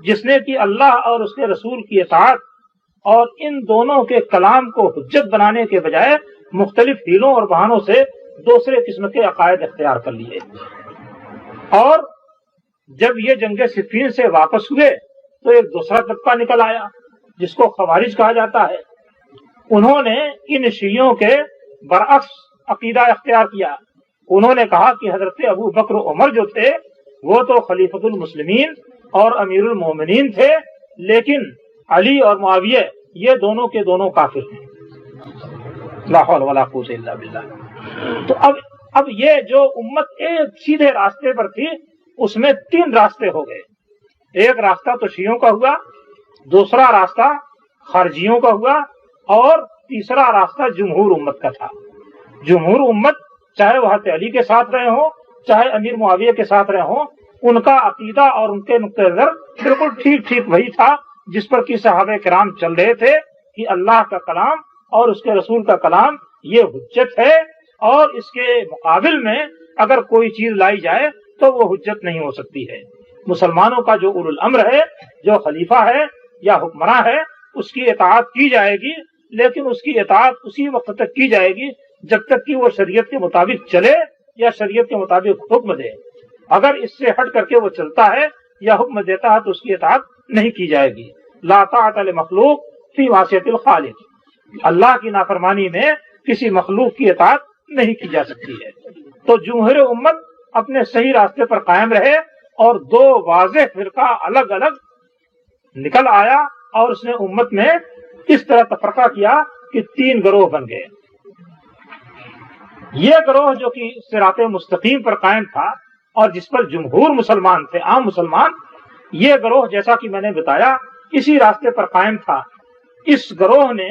جس نے کہ اللہ اور اس کے رسول کی اطاعت اور ان دونوں کے کلام کو حجت بنانے کے بجائے مختلف ہیلوں اور بہانوں سے دوسرے قسم کے عقائد اختیار کر لیے. اور جب یہ جنگ صفین سے واپس ہوئے تو ایک دوسرا طبقہ نکل آیا جس کو خوارج کہا جاتا ہے. انہوں نے ان شیعوں کے برعکس عقیدہ اختیار کیا. انہوں نے کہا کہ حضرت ابو بکر و عمر جو تھے وہ تو خلیفۃ المسلمین اور امیر المومنین تھے، لیکن علی اور معاویہ یہ دونوں کے دونوں کافر ہیں. لا حول ولا قوت الا باللہ. تو اب یہ جو امت ایک سیدھے راستے پر تھی اس میں 3 راستے ہو گئے. ایک راستہ تو شیعوں کا ہوا، دوسرا راستہ خارجیوں کا ہوا، اور تیسرا راستہ جمہور امت کا تھا. جمہور امت چاہے وہ حضرت علی کے ساتھ رہے ہوں چاہے امیر معاویہ کے ساتھ رہے ہوں، ان کا عقیدہ اور ان کے نقطۂ نظر بالکل ٹھیک وہی تھا جس پر کہ صحابہ کرام چل رہے تھے کہ اللہ کا کلام اور اس کے رسول کا کلام یہ حجت ہے، اور اس کے مقابل میں اگر کوئی چیز لائی جائے تو وہ حجت نہیں ہو سکتی ہے. مسلمانوں کا جو اولو الامر ہے، جو خلیفہ ہے یا حکمراں ہے، اس کی اطاعت کی جائے گی، لیکن اس کی اطاعت اسی وقت تک کی جائے گی جب تک کہ وہ شریعت کے مطابق چلے یا شریعت کے مطابق حکم دے. اگر اس سے ہٹ کر کے وہ چلتا ہے یا حکم دیتا ہے تو اس کی اطاعت نہیں کی جائے گی. لا طاعت لمخلوق فی معصیۃ الخالق. اللہ کی نافرمانی میں کسی مخلوق کی اطاعت نہیں کی جا سکتی ہے. تو جمہور امت اپنے صحیح راستے پر قائم رہے، اور 2 واضح فرقہ الگ الگ نکل آیا، اور اس نے امت میں اس طرح تفرقہ کیا کہ 3 گروہ بن گئے. یہ گروہ جو کہ صراط مستقیم پر قائم تھا اور جس پر جمہور مسلمان تھے، عام مسلمان، یہ گروہ جیسا کہ میں نے بتایا اسی راستے پر قائم تھا. اس گروہ نے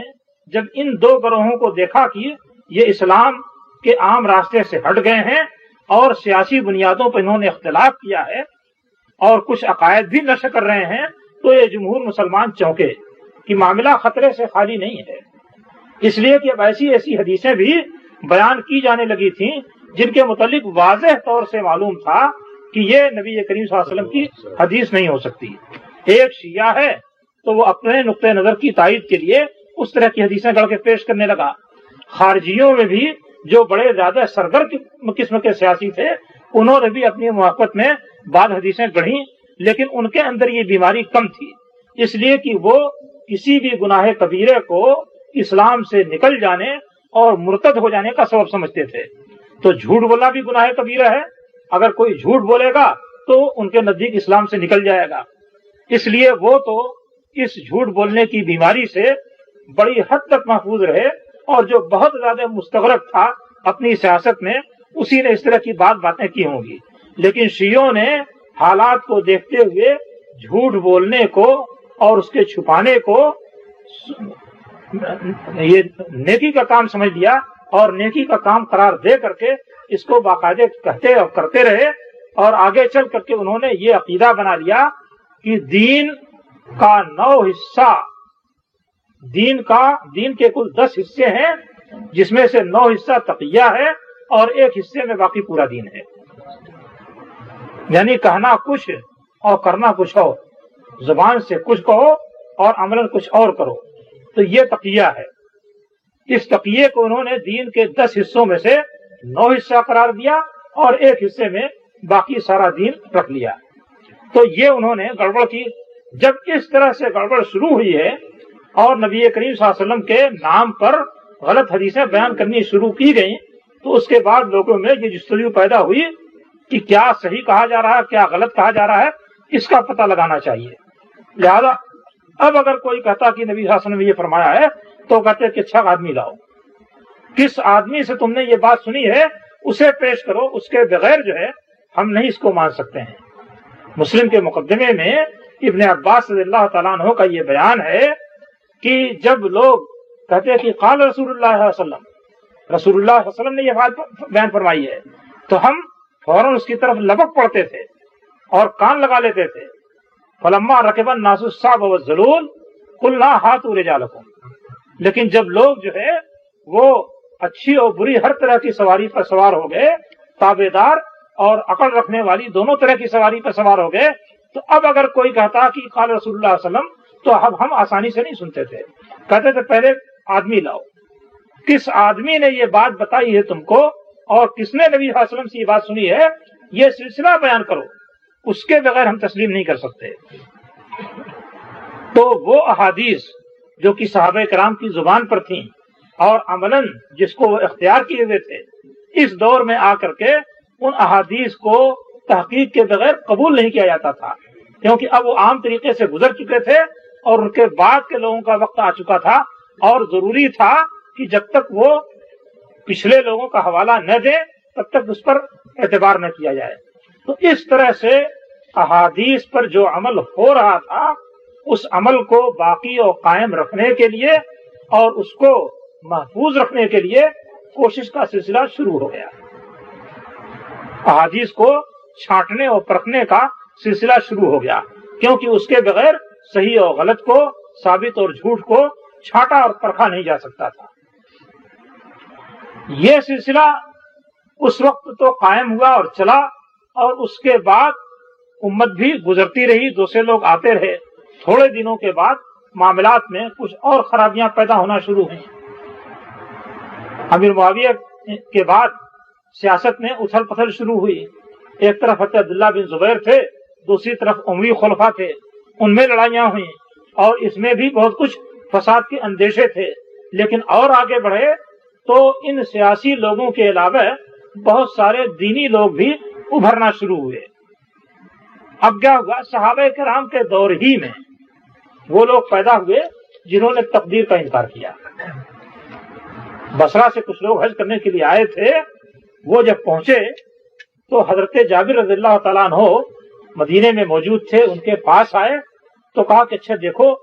جب ان 2 گروہوں کو دیکھا کہ یہ اسلام کے عام راستے سے ہٹ گئے ہیں اور سیاسی بنیادوں پر انہوں نے اختلاف کیا ہے اور کچھ عقائد بھی نشر کر رہے ہیں، تو یہ جمہور مسلمان چونکے کہ معاملہ خطرے سے خالی نہیں ہے. اس لیے کہ اب ایسی حدیثیں بھی بیان کی جانے لگی تھیں جن کے متعلق واضح طور سے معلوم تھا کہ یہ نبی کریم صلی اللہ علیہ وسلم کی حدیث نہیں ہو سکتی. ایک شیعہ ہے تو وہ اپنے نقطۂ نظر کی تائید کے لیے اس طرح کی حدیثیں گڑھ کے پیش کرنے لگا. خارجیوں میں بھی جو بڑے زیادہ سرگرم قسم کے سیاسی تھے انہوں نے بھی اپنی موافقت میں بعض حدیثیں گڑھی، لیکن ان کے اندر یہ بیماری کم تھی، اس لیے کہ وہ کسی بھی گناہ کبیرے کو اسلام سے نکل جانے اور مرتد ہو جانے کا سبب سمجھتے تھے. تو جھوٹ بولنا بھی گناہ کبیرہ ہے، اگر کوئی جھوٹ بولے گا تو ان کے نزدیک اسلام سے نکل جائے گا. اس لیے وہ تو اس جھوٹ بولنے کی بیماری سے بڑی حد تک محفوظ رہے، اور جو بہت زیادہ مستغرق تھا اپنی سیاست میں اسی نے اس طرح کی باتیں کی ہوں گی. لیکن شیعوں نے حالات کو دیکھتے ہوئے جھوٹ بولنے کو اور اس کے چھپانے کو یہ نیکی کا کام سمجھ لیا، اور نیکی کا کام قرار دے کر کے اس کو باقاعدہ کہتے اور کرتے رہے، اور آگے چل کر کے انہوں نے یہ عقیدہ بنا لیا کہ دین کا 9 حصہ، دین کے کل 10 حصے ہیں جس میں سے 9 حصہ تقیہ ہے اور 1 حصے میں باقی پورا دین ہے. یعنی کہنا کچھ اور کرنا کچھ اور، زبان سے کچھ کہو اور عملاً کچھ اور کرو، تو یہ تقیہ ہے. اس تقیے کو انہوں نے دین کے 10 حصوں میں سے 9 حصہ قرار دیا اور 1 حصے میں باقی سارا دین رکھ لیا. تو یہ انہوں نے گڑبڑ کی. جب اس طرح سے گڑبڑ شروع ہوئی ہے اور نبی کریم صلی اللہ علیہ وسلم کے نام پر غلط حدیثیں بیان کرنی شروع کی گئیں، تو اس کے بعد لوگوں میں یہ جستجو پیدا ہوئی کہ کیا صحیح کہا جا رہا ہے، کیا غلط کہا جا رہا ہے، اس کا پتہ لگانا چاہیے. لہذا اب اگر کوئی کہتا کہ نبی صلی اللہ علیہ وسلم نے یہ فرمایا ہے تو کہتے کہ اچھا آدمی لاؤ، کس آدمی سے تم نے یہ بات سنی ہے اسے پیش کرو، اس کے بغیر جو ہے ہم نہیں اس کو مان سکتے ہیں. مسلم کے مقدمے میں ابن عباس رضی اللہ تعالیٰ عنہ کا یہ بیان ہے کہ جب لوگ کہتے ہیں کہ قال رسول اللہ صلی اللہ علیہ وسلم، رسول اللہ صلی اللہ علیہ وسلم نے یہ بات بیان فرمائی ہے، تو ہم فوراً اس کی طرف لبک پڑتے تھے اور کان لگا لیتے تھے. فلما رکب الناس الصعب والذلول قلنا ہاتوا رجالکم. لیکن جب لوگ جو ہے وہ اچھی اور بری ہر طرح کی سواری پر سوار ہو گئے، تابع دار اور عقل رکھنے والی دونوں طرح کی سواری پر سوار ہو گئے، تو اب اگر کوئی کہتا کہ قال رسول اللہ صلی اللہ علیہ وسلم تو اب ہم آسانی سے نہیں سنتے تھے، کہتے تھے پہلے آدمی لاؤ، کس آدمی نے یہ بات بتائی ہے تم کو اور کس نے نبی صلی اللہ علیہ وسلم سے یہ بات سنی ہے، یہ سلسلہ بیان کرو، اس کے بغیر ہم تسلیم نہیں کر سکتے۔ تو وہ احادیث جو کہ صحابہ کرام کی زبان پر تھیں اور عملاً جس کو وہ اختیار کیے ہوئے تھے، اس دور میں آ کر کے ان احادیث کو تحقیق کے بغیر قبول نہیں کیا جاتا تھا، کیونکہ اب وہ عام طریقے سے گزر چکے تھے اور ان کے بعد کے لوگوں کا وقت آ چکا تھا، اور ضروری تھا کہ جب تک وہ پچھلے لوگوں کا حوالہ نہ دیں تب تک اس پر اعتبار نہ کیا جائے۔ تو اس طرح سے احادیث پر جو عمل ہو رہا تھا اس عمل کو باقی اور قائم رکھنے کے لیے اور اس کو محفوظ رکھنے کے لیے کوشش کا سلسلہ شروع ہو گیا۔ احادیث کو چھانٹنے اور پرکھنے کا سلسلہ شروع ہو گیا، کیونکہ اس کے بغیر صحیح اور غلط کو، ثابت اور جھوٹ کو چھانٹا اور پرکھا نہیں جا سکتا تھا۔ یہ سلسلہ اس وقت تو قائم ہوا اور چلا، اور اس کے بعد امت بھی گزرتی رہی، دوسرے لوگ آتے رہے۔ تھوڑے دنوں کے بعد معاملات میں کچھ اور خرابیاں پیدا ہونا شروع ہوئیں۔ امیر معاویہ کے بعد سیاست میں اتھل پتھل شروع ہوئی، ایک طرف حضرت عبداللہ بن زبیر تھے، دوسری طرف اموی خلفاء تھے، ان میں لڑائیاں ہوئیں اور اس میں بھی بہت کچھ فساد کے اندیشے تھے۔ لیکن اور آگے بڑھے تو ان سیاسی لوگوں کے علاوہ بہت سارے دینی لوگ بھی ابھرنا شروع ہوئے۔ اب کیا ہوا، صحابہ کرام کے دور ہی میں وہ لوگ پیدا ہوئے جنہوں نے تقدیر کا انکار کیا۔ بصرہ سے کچھ لوگ حج کرنے کے لیے آئے تھے، وہ جب پہنچے تو حضرت جابر رضی اللہ تعالیٰ عنہ مدینے میں موجود تھے، ان کے پاس آئے تو کہا کہ اچھا دیکھو